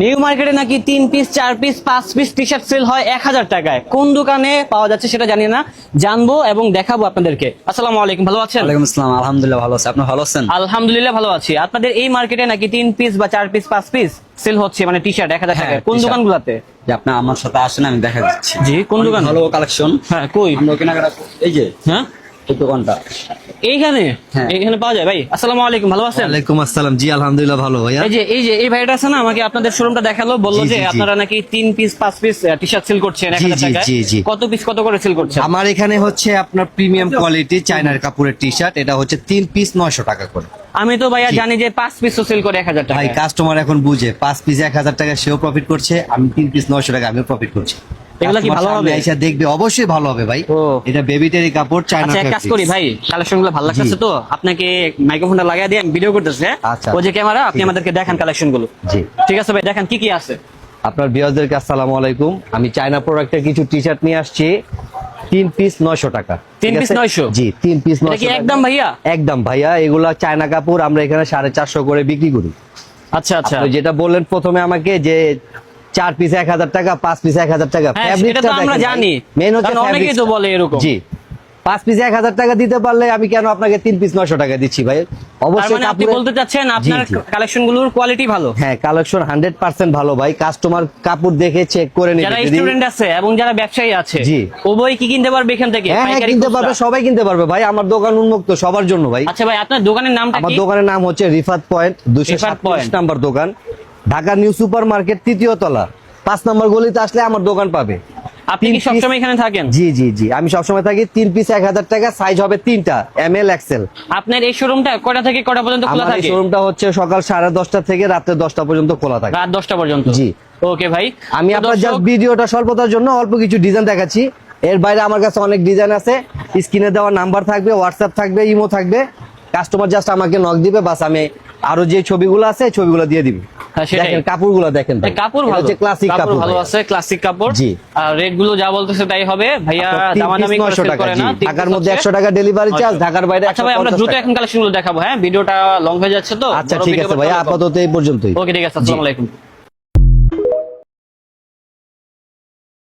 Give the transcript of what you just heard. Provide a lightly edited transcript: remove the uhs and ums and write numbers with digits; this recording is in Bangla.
নিউ মার্কেটে নাকি 3 piece 4 piece 5 piece T shirt sale হয় 1000 টাকায়। কোন দোকানে পাওয়া যাচ্ছে সেটা জানি না, জানবো এবং দেখাবো আপনাদেরকে। আসসালামু আলাইকুম, ভালো আছেন? ওয়ালাইকুম আসসালাম, আলহামদুলিল্লাহ ভালো আছি। আপনি ভালো আছেন? আলহামদুলিল্লাহ ভালো আছি। আপনাদের এই মার্কেটে নাকি 3 পিস বা 4 পিস 5 পিস সেল হচ্ছে, মানে টি শার্ট 1000 টাকায়। কোন t-shirt। দোকানগুলোতে? যে আপনি আমার সাথে আসেন, আমি দেখা দিচ্ছি। জি, কোন অনেক দোকান? ভালো কালেকশন। হ্যাঁ, কই? আমরা কেনাকাটা এই যে হ্যাঁ, এই দোকানটা। এইখানে হ্যাঁ। এইখানে পাওয়া যায়। ভাই আসসালামু আলাইকুম, ভালো আছেন? ওয়ালাইকুম আসসালাম। জি আলহামদুলিল্লাহ ভালো ভাইয়া। এই ভাইটা আছে না, আমাকে আপনাদের শোরুমটা দেখালো, বললো জি, যে জি, জি। আপনারা নাকি 3 piece 5 piece T shirt sale করছেন 1000 জি, টাকায়। জি, জি। কত পিস কত করে সেল করছেন? আমার এখানে হচ্ছে আপনার প্রিমিয়াম কোয়ালিটি চায়নার কাপড়ের টি শার্ট, এটা হচ্ছে 3 পিস 900 টাকা করে। আমি তো ভাইয়া জি। জানি যে 5 পিসও সেল করে 1000 ভাই টাকা। কাস্টমার এখন বুঝে 5 পিস 1000 টাকা সেও প্রফিট করছে, আমি 3 পিস 900 টাকা আমিও প্রফিট করছি। এগুলা কি ভালো হবে? আইসা দেখবে, অবশ্যই ভালো হবে ভাই। ও। এটা বেবিটারি কাপড় চায়না আচ্ছা, এক কাজ করি ভাই, কালেকশন গুলো ভালো লাগছে তো আপনাকে মাইক্রোফোনটা লাগিয়ে দিয়ে আমি ভিডিও করতেছি। হ্যাঁ, আচ্ছা। ওই যে ক্যামেরা, আপনি ঠিক আছে। আমাদেরকে দেখান কালেকশন গুলো। জি। ঠিক আছে ভাই, দেখান কি কি আছে। আপনার ভিউয়ারদেরকে আসসালামু আলাইকুম। আমি চায়না প্রোডাক্টের কিছু টি শার্ট নিয়ে আসছি 3 পিস 900 টাকা। 3 ঠিক পিস আছে? 900? জি, 3 পিস এটা 900 কি টাকা। একদম ভাইয়া? একদম ভাইয়া, এগুলা চায়না কাপড় আমরা এখানে 450 করে বিক্রি করি। আচ্ছা আচ্ছা। আপনি যেটা বললেন প্রথমে আমাকে যে 4 পিস 1000 টাকা, 5 পিস 1000 টাকা, হ্যাঁ, ফ্যাব্রিকটা সেটা তো আমরা দেখেন জানি। ভাই। মেইন হচ্ছে কারণ অনেকেই তো fabrics টা। বলে এরকম। জি, 5 পিস 1000 টাকা দিতে পারলে আমি কেন আপনাকে 3 পিস 900 টাকা দিচ্ছি ভাই? তার অবশ্যই মানে আপনি কাপড়ের- বলতে চাচ্ছেন জি, আপনার জি। কালেকশন গুলোর কোয়ালিটি ভালো? হ্যাঁ, কালেকশন 100% ভালো ভাই। কাস্টমার কাপড় দেখে চেক করে নিবে। যারা যদি- স্টুডেন্ট আছে এবং যারা ব্যবসায়ী আছে, জি। উভয় কি কিনতে পারবে এখান থেকে? হ্যাঁ হ্যাঁ, পাইকারি, কিনতে খুচরা? পারবে, সবাই কিনতে পারবে ভাই। আমার দোকান উন্মুক্ত সবার জন্য ভাই। আচ্ছা ভাই, আপনার দোকানের নামটা আমার কি? দোকানের নাম হচ্ছে Rifat point, Rifat 237 point. Number দোকান, ঢাকা নিউ সুপার মার্কেট 3য় তলা, 5 নম্বর গলিতে আসলে আমার দোকান পাবে। আপনি কি 3 সবসময় piece- এখানে থাকেন? জি জি জি, আমি সবসময় থাকি। 3 পিস 1000 টাকা, সাইজ হবে 3টা, ML XL। আপনার এই শোরুমটা কয়টা থেকে কয়টা পর্যন্ত খোলা আমার এই থাকে? শোরুমটা হচ্ছে সকাল 10:30 থেকে রাত্রে 10টা পর্যন্ত খোলা থাকে। রাত 10টা পর্যন্ত? জি। ওকে ভাই, আমি তো আপনার দর্শক, জাস্ট ভিডিওটা স্বল্পতার জন্য অল্প কিছু ডিজাইন দেখাচ্ছি। এর বাইরে আমার কাছে অনেক ডিজাইন আছে। স্ক্রিনে দেওয়া নাম্বার থাকবে, হোয়াটসঅ্যাপ থাকবে, ইমো থাকবে। কাস্টমার জাস্ট আমাকে নক দিবে, বাস আমি আরো যে ছবিগুলো আছে ছবিগুলো দিয়ে দিব। হ্যাঁ, সেটাই। দেখেন কাপড়গুলো দেখেন ভাই। এই কাপড় এটা ভালো, হচ্ছে ক্লাসিক কাপড় ভালো ভাই। আছে, ক্লাসিক কাপড়। জি। আর রেট গুলো যা বলতেছে তাই হবে ভাইয়া। আপনার 3 দামাদামি piece করে 900 সেল টাকা, করে জি। না? ঠিক ঢাকার আছে। মধ্যে 100 টাকা ডেলিভারি চার্জ, ঢাকার বাইরে আচ্ছা ভাই, আমরা 150 দ্রুত টাকা। এখন কালেকশন গুলো দেখাবো। হ্যাঁ, ভিডিওটা লং হয়ে যাচ্ছে তো। আচ্ছা বড় ঠিক video আছে করতে ভাই, হবে তো। আপাতত এই পর্যন্তই। ওকে ঠিক আছে, আসসালামু আলাইকুম।